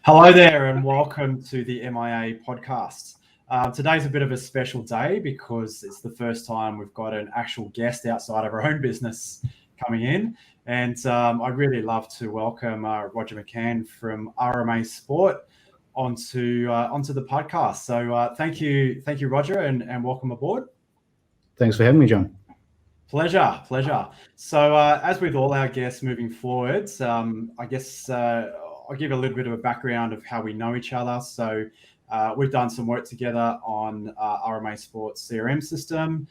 Hello there and welcome to the MIA podcast. Today's a bit of a special day because it's the first time we've got an actual guest outside of our own business coming in. And I'd really love to welcome Roger Macann from RMA Sport onto the podcast. So thank you, Roger, and welcome aboard. Thanks for having me, John. Pleasure. So as with all our guests moving forwards, I guess I'll give a little bit of a background of how we know each other. So we've done some work together on RMA Sport's CRM system,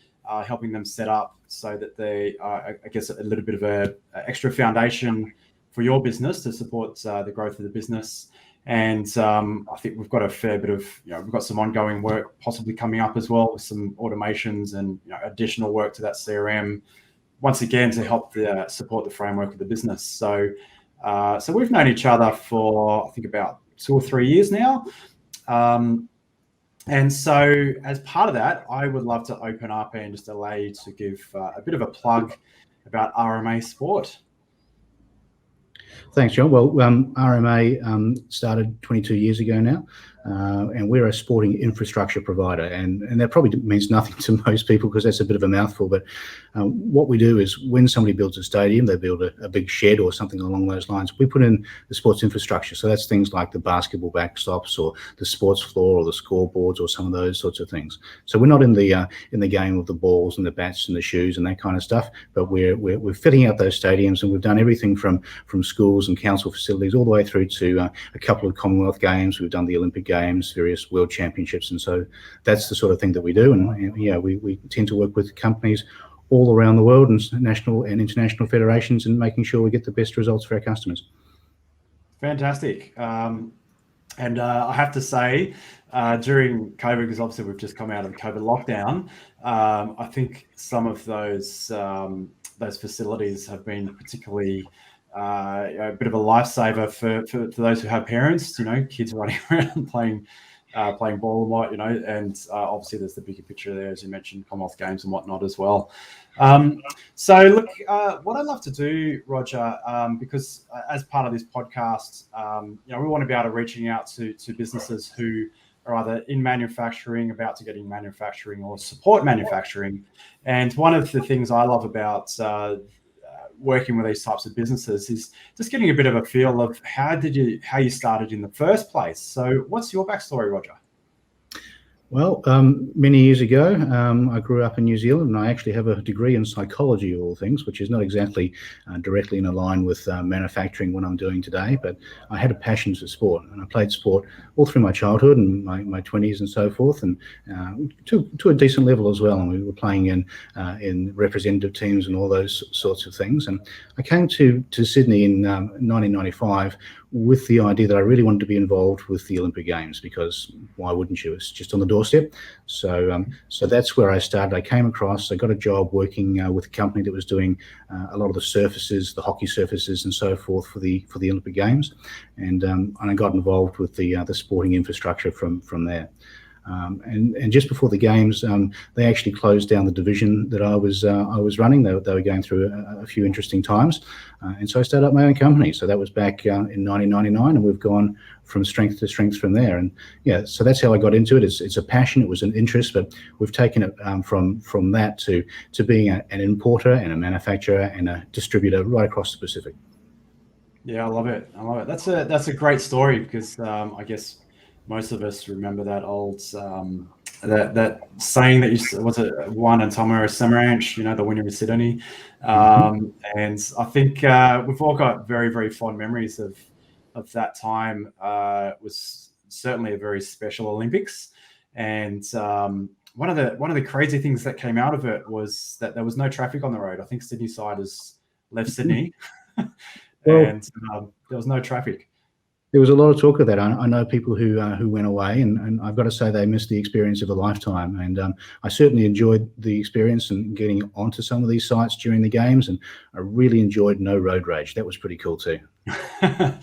helping them set up so that they, I guess, a little bit of a extra foundation for your business to support the growth of the business. And I think we've got a fair bit of, we've got some ongoing work possibly coming up as well with some automations and additional work to that CRM, once again, to help support the framework of the business. So we've known each other for, I think, about 2 or 3 years now. And so as part of that, I would love to open up and just allow you to give a bit of a plug about RMA Sport. Thanks, John. Well, RMA started 22 years ago now, and we're a sporting infrastructure provider. And that probably means nothing to most people because that's a bit of a mouthful. But what we do is when somebody builds a stadium, they build a big shed or something along those lines. We put in the sports infrastructure. So that's things like the basketball backstops or the sports floor or the scoreboards or some of those sorts of things. So we're not in the game of the balls and the bats and the shoes and that kind of stuff, but we're fitting out those stadiums, and we've done everything from schools and council facilities all the way through to a couple of Commonwealth Games. We've done the Olympic Games, various World Championships, and so that's the sort of thing that we do. And we tend to work with companies all around the world and national and international federations, and making sure we get the best results for our customers. Fantastic. And I have to say, during COVID, because obviously we've just come out of COVID lockdown, I think some of those facilities have been particularly a bit of a lifesaver for those who have parents, kids running around playing ball and what, and obviously there's the bigger picture there, as you mentioned, Commonwealth Games and whatnot as well. So look, what I'd love to do, Roger, because as part of this podcast, we want to be able to reaching out to businesses who are either in manufacturing, about to get in manufacturing, or support manufacturing. And one of the things I love about working with these types of businesses is just getting a bit of a feel of how you started in the first place. So what's your backstory, Roger? Well, many years ago, I grew up in New Zealand, and I actually have a degree in psychology of all things, which is not exactly directly in line with manufacturing what I'm doing today, but I had a passion for sport, and I played sport all through my childhood and my 20s and so forth, and to a decent level as well. And we were playing in representative teams and all those sorts of things. And I came to Sydney in 1995 with the idea that I really wanted to be involved with the Olympic Games, because why wouldn't you? It's just on the doorstep. So that's where I started. I came across, I got a job working with a company that was doing a lot of the surfaces, the hockey surfaces and so forth for the Olympic Games. And I got involved with the sporting infrastructure from there. And just before the games, they actually closed down the division that I was running. They were going through a few interesting times, and so I started up my own company. So that was back in 1999, and we've gone from strength to strength from there. And so that's how I got into it. It's a passion. It was an interest, but we've taken it from that to being an importer and a manufacturer and a distributor right across the Pacific. Yeah, I love it. That's a great story, because I guess most of us remember that old that saying that was it one and Tomo Samaranch, the winner of Sydney. And I think we've all got very, very fond memories of that time. It was certainly a very special Olympics. And one of the crazy things that came out of it was that there was no traffic on the road. I think Sydney siders left Sydney and there was no traffic. There was a lot of talk of that. I know people who went away, and I've got to say they missed the experience of a lifetime. And I certainly enjoyed the experience and getting onto some of these sites during the games, and I really enjoyed no road rage. That was pretty cool too. That's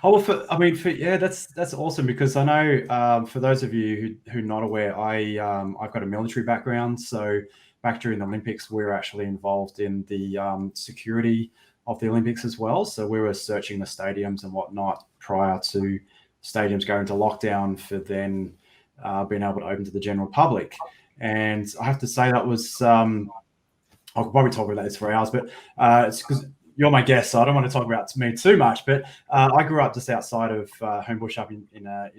awesome, because I know for those of you who are not aware, I've got a military background. So back during the Olympics, we were actually involved in the security of the Olympics as well. So we were searching the stadiums and whatnot prior to stadiums go into lockdown for then being able to open to the general public. And I have to say that was, I could probably talk about this for hours, but it's because you're my guest, so I don't want to talk about me too much. But I grew up just outside of Homebush up in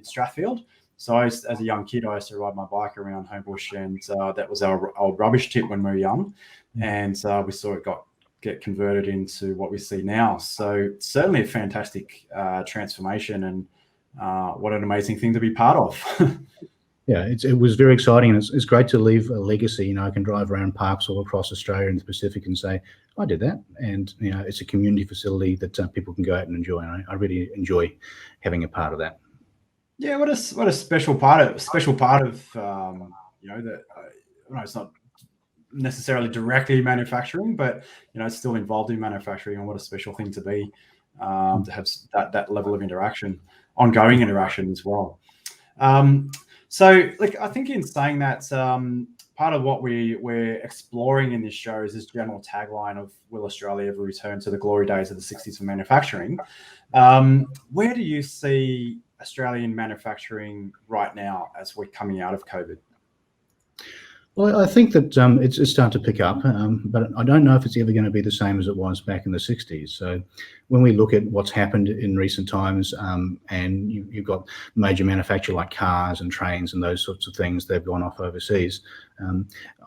Strathfield. So as a young kid, I used to ride my bike around Homebush, and that was our old rubbish tip when we were young. And we saw it get converted into what we see now. So certainly a fantastic transformation, and what an amazing thing to be part of. Yeah, it was very exciting, and it's great to leave a legacy. You know, I can drive around parks all across Australia and the Pacific and say, I did that. And, you know, it's a community facility that people can go out and enjoy. And I really enjoy having a part of that. Yeah, what a special part of you know, that it's not necessarily directly manufacturing, but you know, it's still involved in manufacturing, and what a special thing to be to have that level of interaction, ongoing interaction as well. So, like, I think in saying that, part of what we're exploring in this show is this general tagline of "Will Australia ever return to the glory days of the '60s for manufacturing?" Where do you see Australian manufacturing right now as we're coming out of COVID? Well, I think that it's starting to pick up, but I don't know if it's ever going to be the same as it was back in the 60s. So when we look at what's happened in recent times, and you've got major manufacturers like cars and trains and those sorts of things, they've gone off overseas.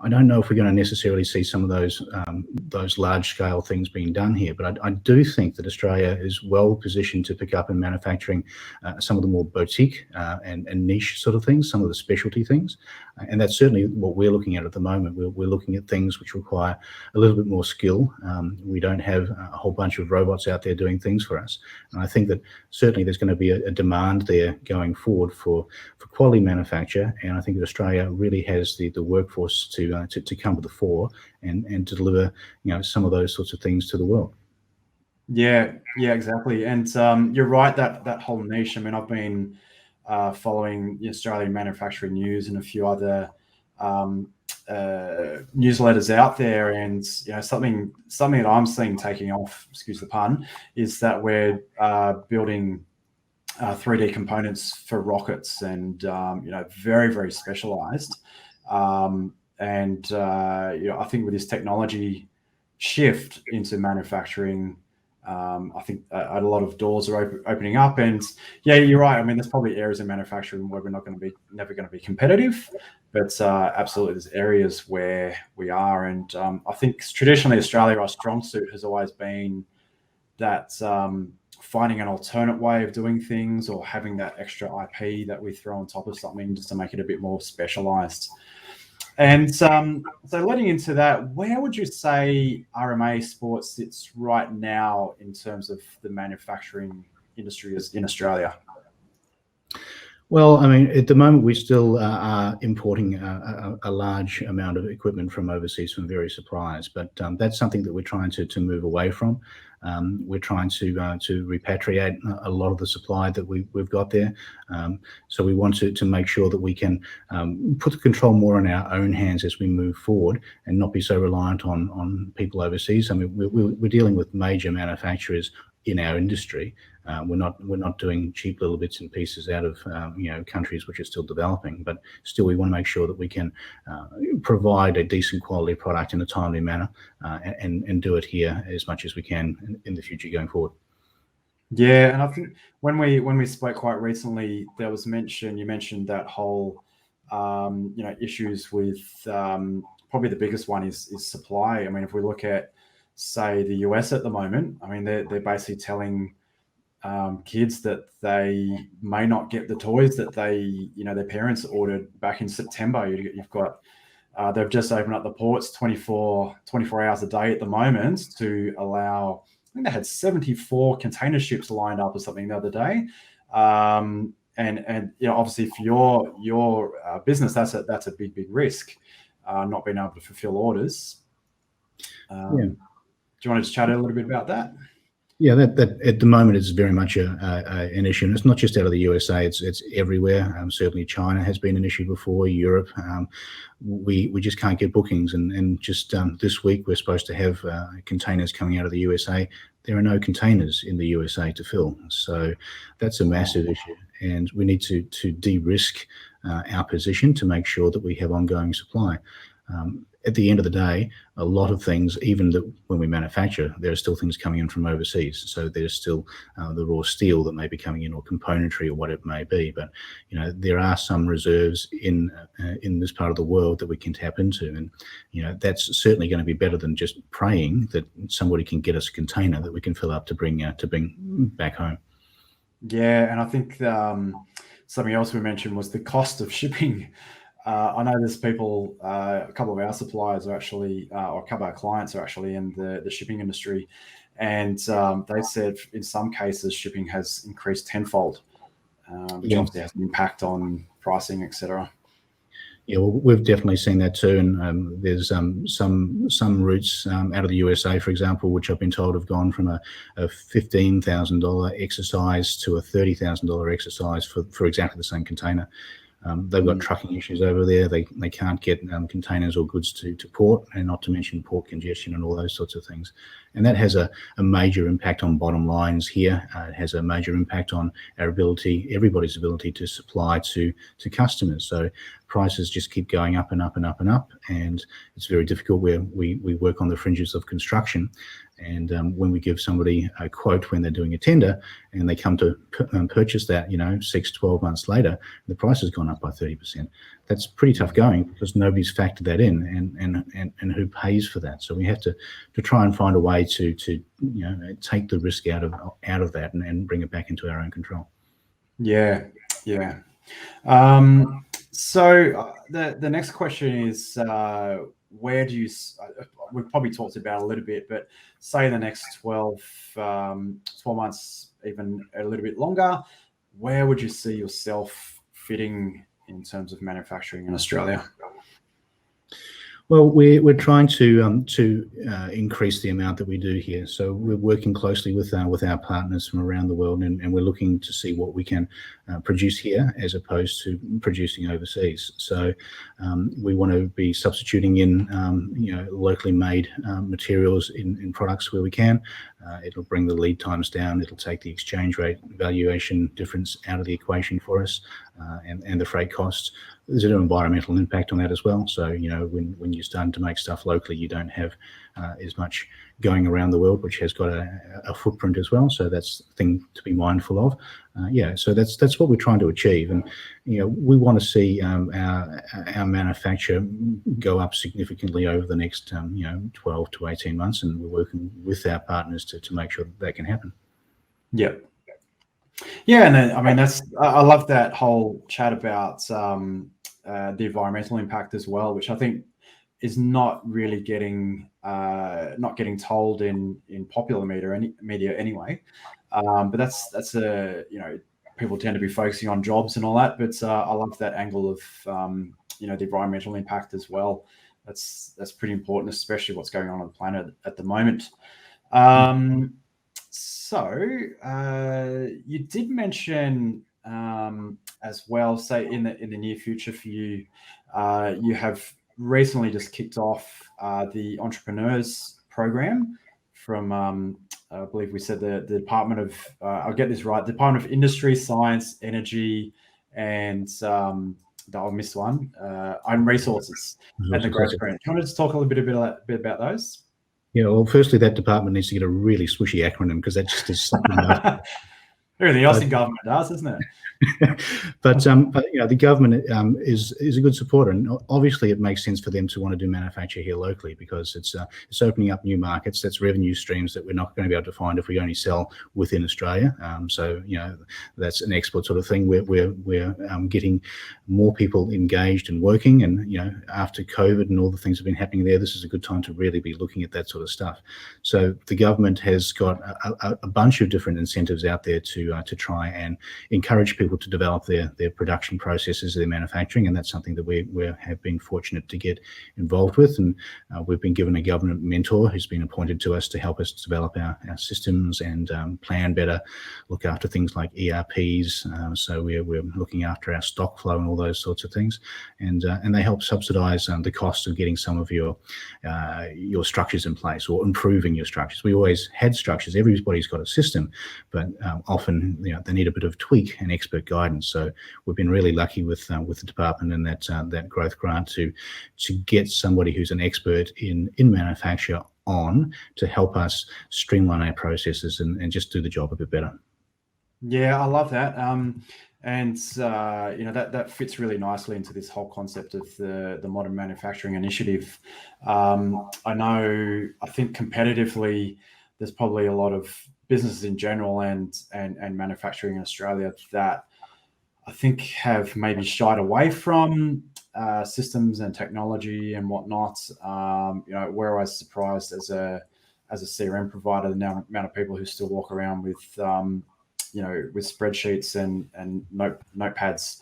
I don't know if we're going to necessarily see some of those large-scale things being done here, but I do think that Australia is well positioned to pick up in manufacturing some of the more boutique and niche sort of things, some of the specialty things, and that's certainly what we're looking at the moment. We're looking at things which require a little bit more skill. We don't have a whole bunch of robots out there doing things for us, and I think that certainly there's going to be a demand there going forward for quality manufacture, and I think that Australia really has the workforce to come to the fore and to deliver, you know, some of those sorts of things to the world. Yeah, exactly. And you're right, that whole niche. I mean, I've been following the Australian manufacturing news and a few other newsletters out there, and you know, something that I'm seeing taking off, excuse the pun, is that we're building 3D components for rockets, and you know, very, very specialized. And you know, I think with this technology shift into manufacturing, I think a lot of doors are opening up. And yeah, you're right. I mean, there's probably areas in manufacturing where we're never going to be competitive, but absolutely there's areas where we are. And I think traditionally Australia, our strong suit has always been that finding an alternate way of doing things, or having that extra IP that we throw on top of something just to make it a bit more specialized. And so leading into that, where would you say RMA Sport sits right now in terms of the manufacturing industry in Australia? Well, I mean, at the moment, we still are importing a large amount of equipment from overseas from various suppliers, but that's something that we're trying to move away from. We're trying to repatriate a lot of the supply that we've got there. So we want to make sure that we can put the control more in our own hands as we move forward, and not be so reliant on people overseas. I mean, we're dealing with major manufacturers in our industry. We're not doing cheap little bits and pieces out of you know, countries which are still developing, but still we want to make sure that we can provide a decent quality product in a timely manner, and do it here as much as we can in the future going forward. Yeah, and I think when we spoke quite recently, there was you mentioned that whole you know, issues with probably the biggest one is supply. I mean, if we look at, say, the US at the moment, I mean, they're basically telling kids that they may not get the toys that their parents ordered back in September. You've got they've just opened up the ports 24 hours a day at the moment to allow. I think they had 74 container ships lined up or something the other day. And you know, obviously for your business, that's a big risk, not being able to fulfill orders. Yeah. Do you want to just chat a little bit about that? Yeah, that at the moment is very much an issue, and it's not just out of the USA; it's everywhere. Certainly, China has been an issue before. Europe, we just can't get bookings, and just this week we're supposed to have containers coming out of the USA. There are no containers in the USA to fill, so that's a massive issue. and we need to de-risk our position to make sure that we have ongoing supply. At the end of the day, a lot of things, even that when we manufacture, there are still things coming in from overseas. So there's still the raw steel that may be coming in, or componentry, or what it may be. But there are some reserves in this part of the world that we can tap into, and that's certainly going to be better than just praying that somebody can get us a container that we can fill up to bring back home. Yeah, and I think something else we mentioned was the cost of shipping. I know there's people, a couple of our suppliers are actually, or a couple of our clients are actually in the shipping industry. And they said in some cases, shipping has increased tenfold, which obviously has an impact on pricing, etc. Yeah, well, we've definitely seen that too. And there's some routes out of the USA, for example, which I've been told have gone from a $15,000 exercise to a $30,000 exercise for exactly the same container. They've got trucking issues over there. They can't get containers or goods to port, and not to mention port congestion and all those sorts of things. And that has a major impact on bottom lines here. It has a major impact on our ability, everybody's ability to supply to customers. So prices just keep going up and up and up and up, and it's very difficult where we work on the fringes of construction. And when we give somebody a quote when they're doing a tender and they come to purchase that, 6-12 months later, the price has gone up by 30%. That's pretty tough going, because nobody's factored that in, and who pays for that. So we have to try and find a way to take the risk out of that and bring it back into our own control. Yeah. So the next question is, where do you, we've probably talked about it a little bit, but say the next 12 months, even a little bit longer, where would you see yourself fitting in terms of manufacturing in Australia? Well, we're trying to increase the amount that we do here. So we're working closely with our partners from around the world, and we're looking to see what we can produce here as opposed to producing overseas. So we want to be substituting in locally made materials in products where we can. It'll bring the lead times down. It'll take the exchange rate valuation difference out of the equation for us, and the freight costs. There's an environmental impact on that as well. So, when you're starting to make stuff locally, you don't have as much going around the world, which has got a footprint as well. So that's a thing to be mindful of. So that's what we're trying to achieve. And, we want to see our manufacture go up significantly over the next, 12 to 18 months. And we're working with our partners to make sure that can happen. Yeah. Yeah, and I mean I love that whole chat about the environmental impact as well, which I think is not really getting told in popular media anyway. But that's people tend to be focusing on jobs and all that. But I love that angle of the environmental impact as well. That's pretty important, especially what's going on the planet at the moment. So you did mention as well, say in the near future for you, you have recently just kicked off the Entrepreneurs Program from, I believe we said the Department of, I'll get this right, Department of Industry, Science, Energy, and I'll miss one, Own Resources at the Great Barrier. Do you want to just talk a little bit about those? Yeah, well, firstly, that department needs to get a really swishy acronym, because that just is something else. Everything else in government does, isn't it? But the government is a good supporter, and obviously it makes sense for them to want to do manufacture here locally, because it's opening up new markets. That's revenue streams that we're not going to be able to find if we only sell within Australia. So that's an export sort of thing. We're getting more people engaged and working, and after COVID and all the things that have been happening there, this is a good time to really be looking at that sort of stuff. So the government has got a bunch of different incentives out there to try and encourage people to develop their production processes, their manufacturing, and that's something that we have been fortunate to get involved with. And we've been given a government mentor who's been appointed to us to help us develop our systems and plan better, look after things like ERPs. So we're looking after our stock flow and all those sorts of things, and they help subsidise the cost of getting some of your structures in place, or improving your structures. We always had structures. Everybody's got a system, but often then they need a bit of tweak and expert guidance. So we've been really lucky with the department and that growth grant to get somebody who's an expert in manufacture on to help us streamline our processes and just do the job a bit better. Yeah, I love that. And that fits really nicely into this whole concept of the modern manufacturing initiative. I think competitively, there's probably a lot of businesses in general and manufacturing in Australia that I think have maybe shied away from systems and technology and whatnot. We're always surprised as a CRM provider, the amount of people who still walk around with with spreadsheets and notepads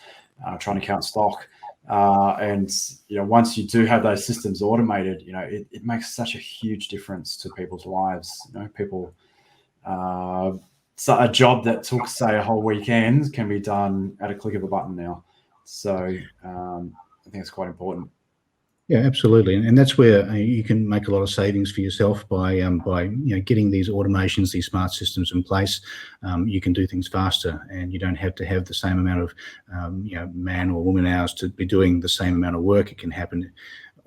trying to count stock. Once you do have those systems automated, it makes such a huge difference to people's lives. So a job that took, say, a whole weekend can be done at a click of a button now. So I think it's quite important. Yeah, absolutely, and that's where you can make a lot of savings for yourself by getting these automations, these smart systems in place. You can do things faster, and you don't have to have the same amount of man or woman hours to be doing the same amount of work. It can happen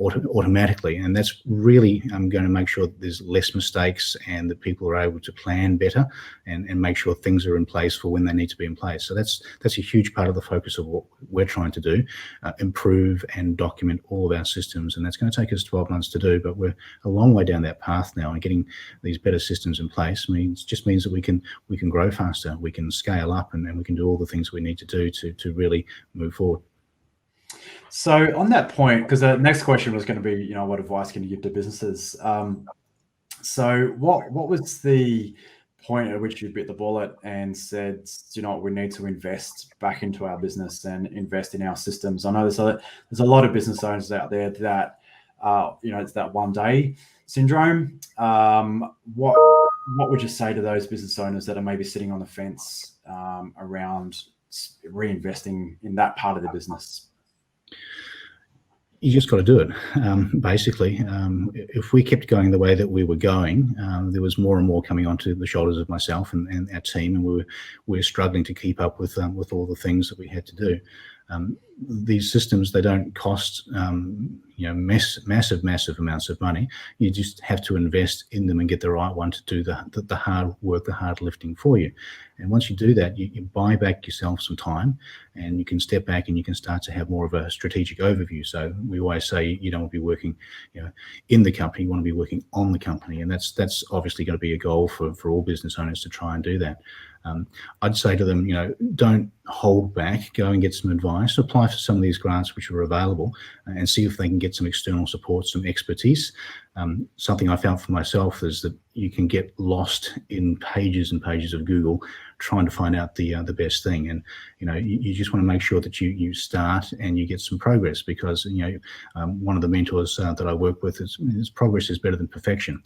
automatically, and that's really going to make sure that there's less mistakes and that people are able to plan better and make sure things are in place for when they need to be in place. So that's a huge part of the focus of what we're trying to do, improve and document all of our systems, and that's going to take us 12 months to do, but we're a long way down that path now, and getting these better systems in place means that we can grow faster, we can scale up, and we can do all the things we need to do to really move forward. So on that point, because the next question was going to be, what advice can you give to businesses? So what was the point at which you bit the bullet and said, we need to invest back into our business and invest in our systems? I know there's a lot of business owners out there that, it's that one day syndrome. What would you say to those business owners that are maybe sitting on the fence around reinvesting in that part of the business? You just got to do it. Basically, if we kept going the way that we were going, there was more and more coming onto the shoulders of myself and our team, and we were struggling to keep up with all the things that we had to do. These systems, they don't cost massive amounts of money. You just have to invest in them and get the right one to do the hard work, the hard lifting for you. And once you do that, you buy back yourself some time, and you can step back and you can start to have more of a strategic overview. So we always say you don't want to be working in the company, you want to be working on the company, and that's obviously going to be a goal for all business owners to try and do that. I'd say to them, don't hold back, go and get some advice, apply for some of these grants which are available, and see if they can get some external support, some expertise. Something I found for myself is that you can get lost in pages and pages of Google trying to find out the best thing, and you just want to make sure that you start and you get some progress, because one of the mentors that I work with is progress is better than perfection.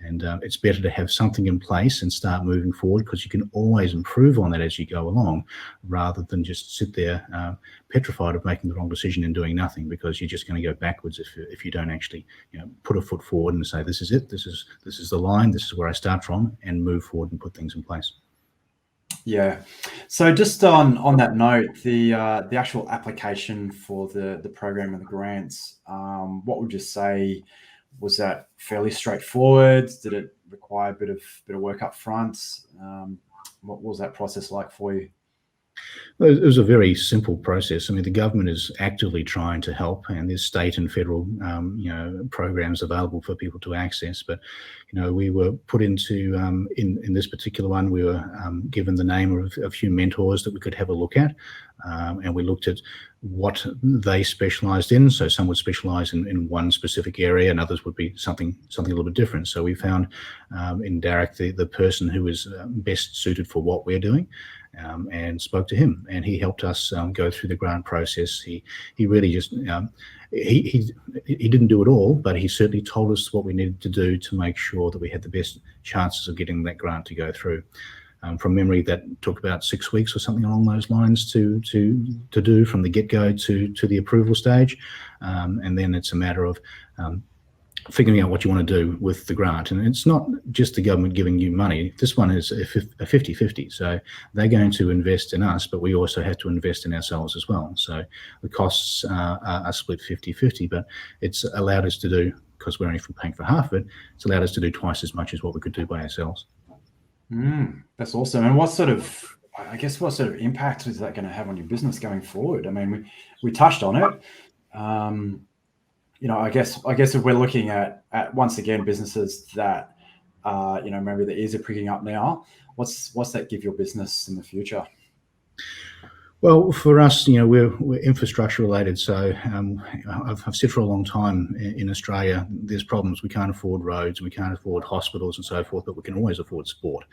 And it's better to have something in place and start moving forward, because you can always improve on that as you go along, rather than just sit there petrified of making the wrong decision and doing nothing, because you're just going to go backwards if you don't actually put a foot forward and say, this is it, this is the line, this is where I start from, and move forward and put things in place. Yeah. So just on that note, the actual application for the program and the grants, what would you say? Was that fairly straightforward? Did it require a bit of work up front? What was that process like for you? Well, it was a very simple process. I mean, the government is actively trying to help, and there's state and federal, programs available for people to access. But, we were put into, in this particular one, we were given the name of a few mentors that we could have a look at, and we looked at what they specialised in. So some would specialise in one specific area, and others would be something a little bit different. So we found in Derek the person who was best suited for what we're doing. And spoke to him, and he helped us go through the grant process. He really just he didn't do it all, but he certainly told us what we needed to do to make sure that we had the best chances of getting that grant to go through. From memory, that took about 6 weeks or something along those lines to do from the get-go to the approval stage, and then it's a matter of figuring out what you want to do with the grant. And it's not just the government giving you money. This one is a 50-50. So they're going to invest in us, but we also have to invest in ourselves as well. So the costs are split 50-50, but it's allowed us to do, because we're only paying for half of it, it's allowed us to do twice as much as what we could do by ourselves. That's awesome. And what sort of impact is that going to have on your business going forward? I mean, we touched on it. I guess if we're looking at once again businesses that maybe the ears are pricking up now, what's that give your business in the future? Well, for us, we're infrastructure related. So I've said for a long time in Australia, there's problems. We can't afford roads, we can't afford hospitals and so forth, but we can always afford sport.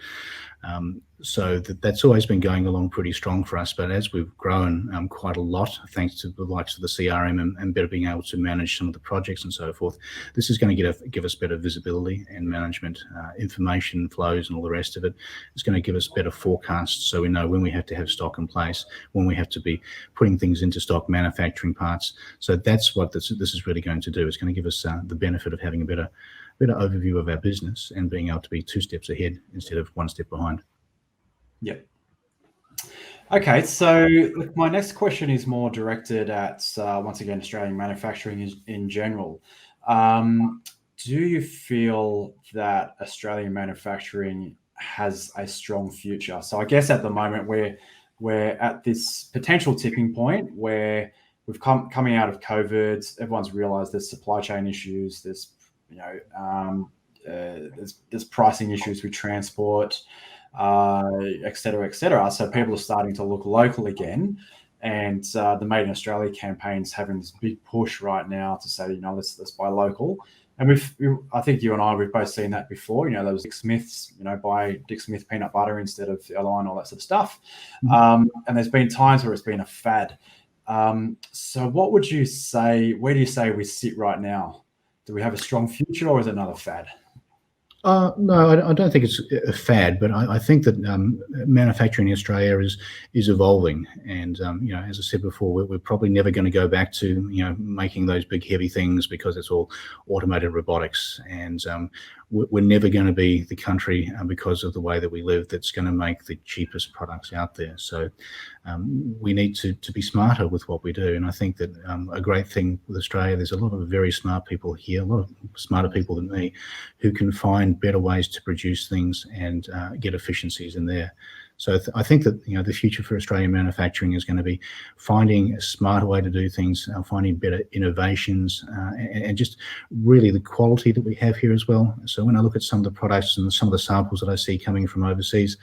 So that's always been going along pretty strong for us. But as we've grown quite a lot, thanks to the likes of the CRM and better being able to manage some of the projects and so forth, this is going to give us better visibility and management, information flows and all the rest of it. It's going to give us better forecasts, so we know when we have to have stock in place, when we have to be putting things into stock, manufacturing parts. So that's what this is really going to do. It's going to give us the benefit of having a better overview of our business and being able to be 2 steps ahead instead of 1 step behind. Yep. Okay, so my next question is more directed at once again Australian manufacturing in general. Do you feel that Australian manufacturing has a strong future? So I guess at the moment we're at this potential tipping point where we've coming out of COVID. Everyone's realised there's supply chain issues. There's there's pricing issues with transport, et cetera, et cetera. So people are starting to look local again, and the Made in Australia campaign's having this big push right now to say, let's buy local. And I think you and I, we've both seen that before. Those Dick Smiths, buy Dick Smith peanut butter instead of the other one, all that sort of stuff. And there's been times where it's been a fad. So what would you say? Where do you say we sit right now? Do we have a strong future, or is it another fad? No, I don't think it's a fad, but I think that manufacturing in Australia is evolving. And as I said before, we're probably never going to go back to making those big heavy things, because it's all automated robotics. And we're never going to be the country, because of the way that we live, that's going to make the cheapest products out there. So we need to be smarter with what we do. And I think that a great thing with Australia, there's a lot of very smart people here, a lot of smarter people than me, who can find better ways to produce things and get efficiencies in there. So I think that the future for Australian manufacturing is going to be finding a smarter way to do things, finding better innovations, and just really the quality that we have here as well. So when I look at some of the products and some of the samples that I see coming from overseas,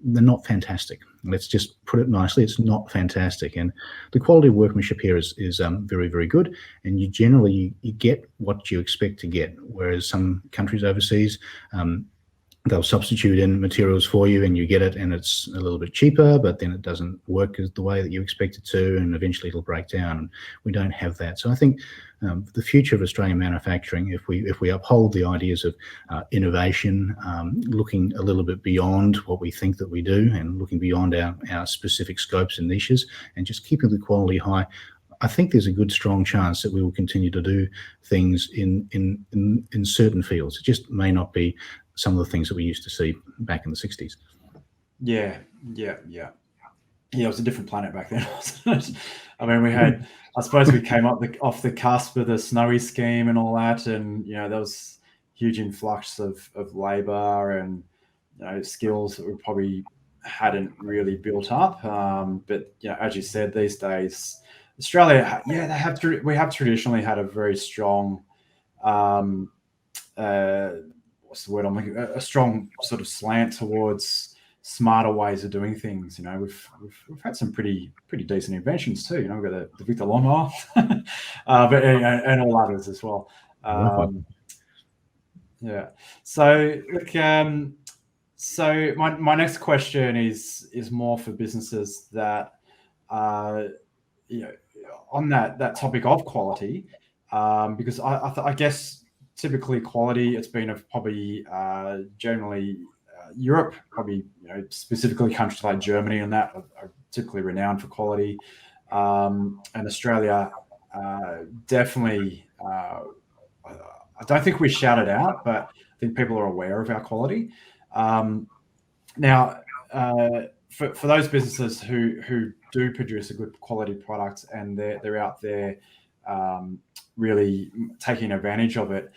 they're not fantastic. Let's just put it nicely. It's not fantastic, and the quality of workmanship here is very, very good. And you generally you get what you expect to get, whereas some countries overseas, they'll substitute in materials for you and you get it and it's a little bit cheaper, but then it doesn't work as the way that you expect it to, and eventually it'll break down. And we don't have that. So I think the future of Australian manufacturing, if we uphold the ideas of innovation, looking a little bit beyond what we think that we do and looking beyond our specific scopes and niches, and just keeping the quality high, I think there's a good, strong chance that we will continue to do things in certain fields. It just may not be some of the things that we used to see back in the 60s. Yeah. It was a different planet back then, wasn't it? I mean, I suppose we came off the cusp of the Snowy scheme and all that, and there was huge influx of labour and skills that we probably hadn't really built up. But as you said, these days Australia, we have traditionally had a very strong, what's the word I'm looking at? A strong sort of slant towards smarter ways of doing things. We've had some pretty decent inventions too. We've got the Victor lawnmower, but and all others as well. Yeah. So look, so my next question is more for businesses that on that topic of quality, because I guess typically quality, it's been probably generally Europe, probably specifically countries like Germany and that are typically renowned for quality, and Australia definitely. I don't think we shout it out, but think people are aware of our quality. Now, for those businesses who do produce a good quality product and they're out there really taking advantage of it,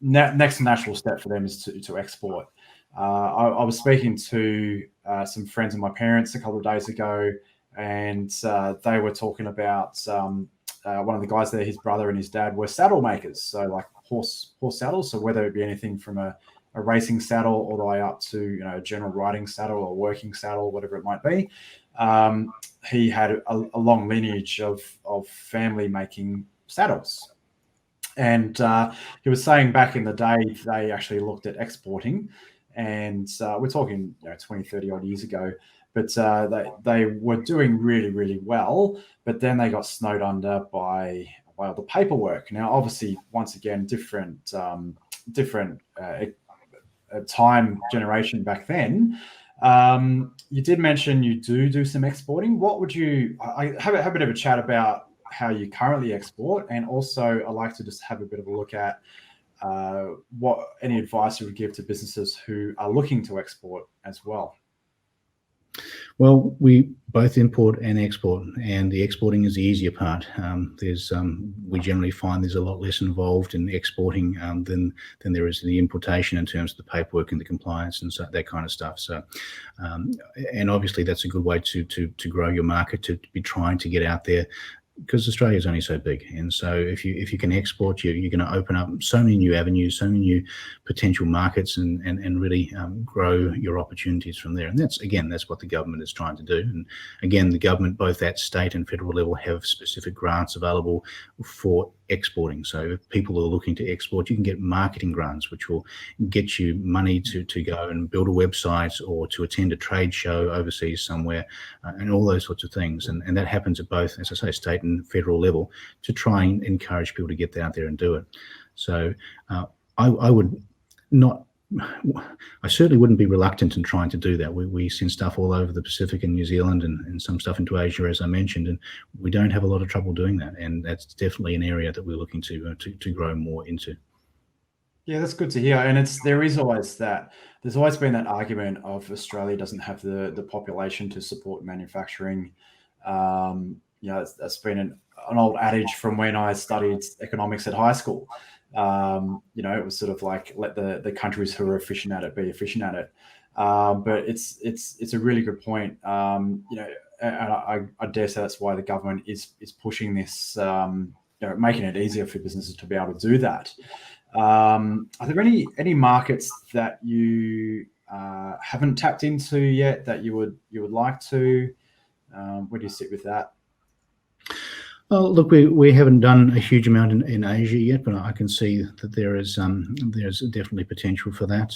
next natural step for them is to export. I was speaking to some friends of my parents a couple of days ago, and they were talking about one of the guys there, his brother and his dad were saddle makers, so like horse saddles. So whether it be anything from a racing saddle all the way up to a general riding saddle or working saddle, whatever it might be. He had a long lineage of family making saddles. And he was saying back in the day, they actually looked at exporting, and we're talking 20, 30 odd years ago, but they were doing really, really well, but then they got snowed under by all the paperwork. Now, obviously, once again, different time generation back then. You did mention you do some exporting. What would you have a bit of a chat about how you currently export, and also I'd like to just have a bit of a look at what any advice you would give to businesses who are looking to export as well. Well, we both import and export, and the exporting is the easier part. We generally find there's a lot less involved in exporting than there is in the importation in terms of the paperwork and the compliance and so that kind of stuff. So, and obviously that's a good way to grow your market, to be trying to get out there, because Australia is only so big. And so if you can export, you're going to open up so many new avenues, so many new potential markets, and really grow your opportunities from there. And that's what the government is trying to do. And again, the government, both at state and federal level, have specific grants available for exporting. So if people are looking to export, you can get marketing grants, which will get you money to go and build a website or to attend a trade show overseas somewhere, and all those sorts of things. And that happens at both, as I say, state and federal level, to try and encourage people to get out there and do it. So I would not, I certainly wouldn't be reluctant in trying to do that. We send stuff all over the Pacific and New Zealand, and some stuff into Asia, as I mentioned, and we don't have a lot of trouble doing that. And that's definitely an area that we're looking to grow more into. Yeah, that's good to hear. And there's always been that argument of Australia doesn't have the population to support manufacturing. That's been an old adage from when I studied economics at high school. It was sort of like, let the countries who are efficient at it be efficient at it. But it's a really good point. And I dare say that's why the government is pushing this, making it easier for businesses to be able to do that. Are there any markets that you haven't tapped into yet that you would like to? Where do you sit with that? Well, look, we haven't done a huge amount in Asia yet, but I can see that there's definitely potential for that.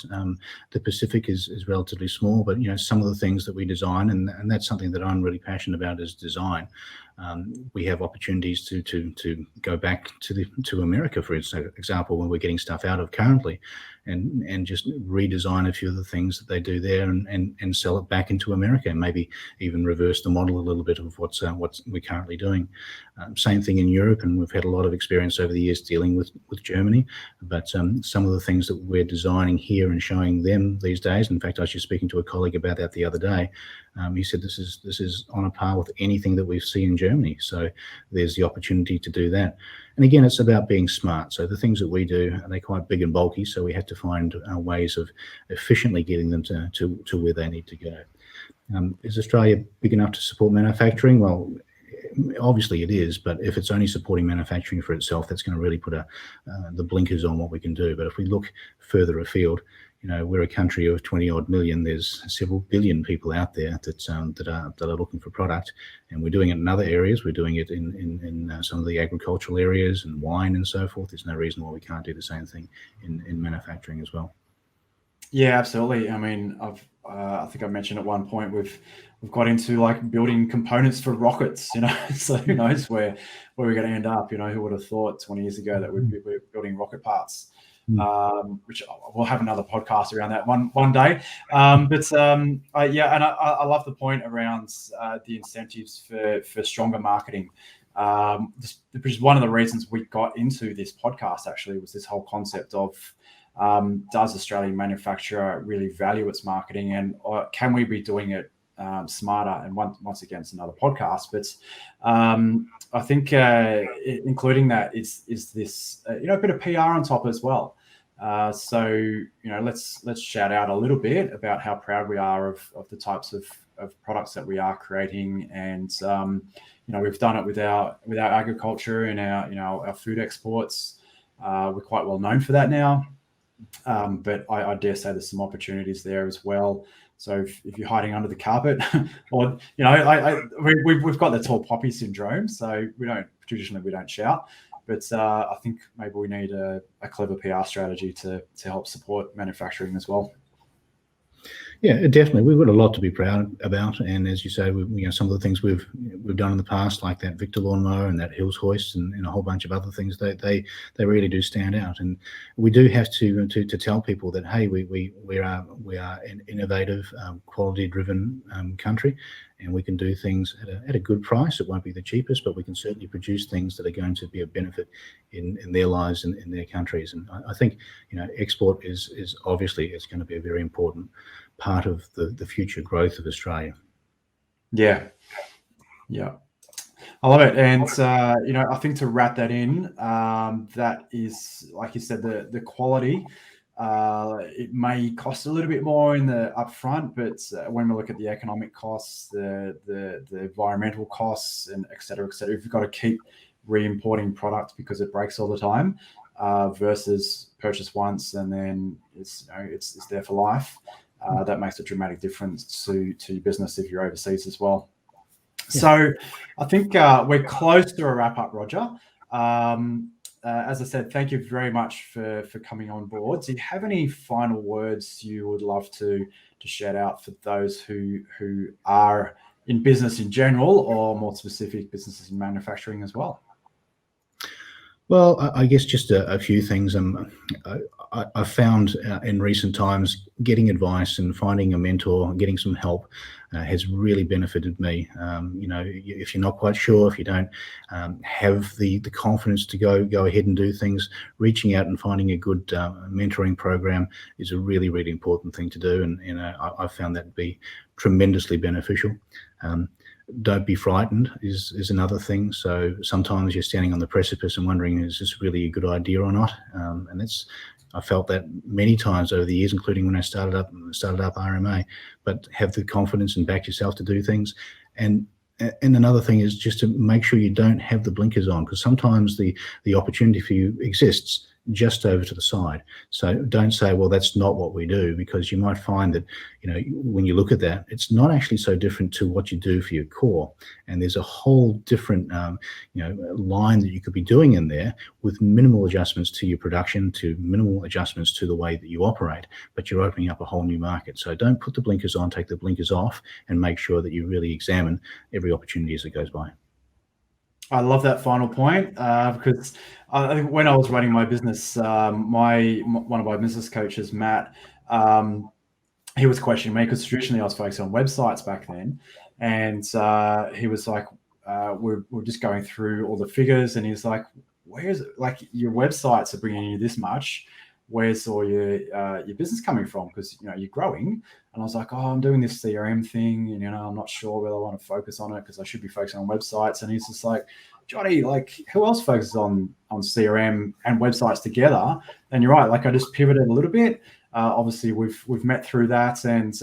The Pacific is relatively small, but some of the things that we design, and that's something that I'm really passionate about, is design. We have opportunities to go back to America, for example, when we're getting stuff out of currently, and just redesign a few of the things that they do there and sell it back into America, and maybe even reverse the model a little bit of what we're currently doing. Same thing in Europe, and we've had a lot of experience over the years dealing with Germany. But some of the things that we're designing here and showing them these days, in fact, I was just speaking to a colleague about that the other day. He said this is on a par with anything that we've seen in Germany. So there's the opportunity to do that. And again, it's about being smart. So the things that we do, they're quite big and bulky, so we have to find ways of efficiently getting them to where they need to go. Is Australia big enough to support manufacturing? Well, obviously it is, but if it's only supporting manufacturing for itself, that's going to really put the blinkers on what we can do. But if we look further afield, we're a country of 20 odd million. There's several billion people out there that are looking for product, and we're doing it in other areas. We're doing it in some of the agricultural areas and wine and so forth. There's no reason why we can't do the same thing in manufacturing as well. Yeah, absolutely. I mean, I think I mentioned at one point we've got into like building components for rockets, so who knows where we're going to end up. Who would have thought 20 years ago that we'd be building rocket parts? Which we'll have another podcast around that one day. And I love the point around the incentives for stronger marketing. Which is one of the reasons we got into this podcast, actually, was this whole concept of Does Australian manufacturer really value its marketing, and can we be doing it smarter? And once again, it's another podcast, but I think including that is this a bit of PR on top as well. So let's shout out a little bit about how proud we are of the types of products that we are creating, and we've done it with our agriculture and our food exports. We're quite well known for that now, but I dare say there's some opportunities there as well. So if you're hiding under the carpet, or we've got the tall poppy syndrome, so we don't shout. But I think maybe we need a clever PR strategy to help support manufacturing as well. Yeah, definitely. We've got a lot to be proud about, and as you say, some of the things we've done in the past, like that Victor lawnmower and that Hills hoist, and a whole bunch of other things, they really do stand out. And we do have to tell people that, hey, we are an innovative, quality-driven country, and we can do things at a good price. It won't be the cheapest, but we can certainly produce things that are going to be a benefit in their lives and in their countries. And I think export is obviously it's going to be a very important part of the future growth of Australia. Yeah, I love it. And I think to wrap that in, that is, like you said, the quality. It may cost a little bit more in the upfront, but when we look at the economic costs, the environmental costs, and et cetera, if you've got to keep re-importing product because it breaks all the time, versus purchase once and then it's there for life. That makes a dramatic difference to your business if you're overseas as well. Yeah. So I think we're close to a wrap up, Roger. As I said, thank you very much for coming on board. Do you have any final words you would love to shout out for those who are in business in general, or more specific businesses in manufacturing as well? Well, I guess just a few things. I found in recent times getting advice and finding a mentor, getting some help has really benefited me. If you're not quite sure, if you don't have the confidence to go ahead and do things, reaching out and finding a good mentoring program is a really, really important thing to do. And I found that to be tremendously beneficial. Don't be frightened is another thing. So sometimes you're standing on the precipice and wondering, is this really a good idea or not? And I felt that many times over the years, including when I started up RMA. But have the confidence and back yourself to do things. And another thing is just to make sure you don't have the blinkers on, because sometimes the opportunity for you exists just over to the side. So don't say, well, that's not what we do, because you might find that, when you look at that, it's not actually so different to what you do for your core. And there's a whole different, line that you could be doing in there with minimal adjustments to your production, to minimal adjustments to the way that you operate, but you're opening up a whole new market. So don't put the blinkers on, take the blinkers off, and make sure that you really examine every opportunity as it goes by. I love that final point, because I think when I was running my business, one of my business coaches, Matt, he was questioning me because traditionally I was focused on websites back then, and he was like, "We're just going through all the figures," and he's like, "Where's like your websites are bringing you this much? Where's all your business coming from? Because you're growing." And I was like, "Oh, I'm doing this CRM thing, and I'm not sure whether I want to focus on it because I should be focusing on websites." And he's just like, "Johnny, like who else focuses on CRM and websites together?" And you're right, like I just pivoted a little bit. Obviously, we've met through that, and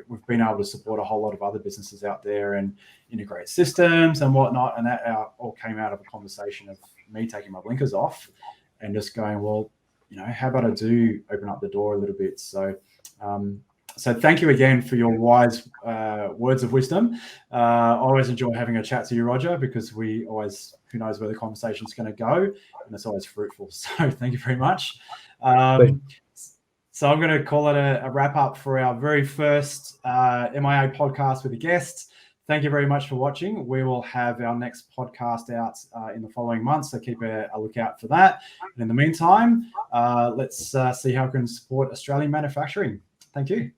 we've been able to support a whole lot of other businesses out there and integrate systems and whatnot. And that all came out of a conversation of me taking my blinkers off and just going, well, how about I do open up the door a little bit? So thank you again for your wise words of wisdom. I always enjoy having a chat to you, Roger, because we always, who knows where the conversation's going to go, and it's always fruitful. So thank you very much. So I'm going to call it a wrap up for our very first MIA podcast with a guest. Thank you very much for watching. We will have our next podcast out in the following months, so keep a lookout for that. And in the meantime, let's see how we can support Australian manufacturing. Thank you.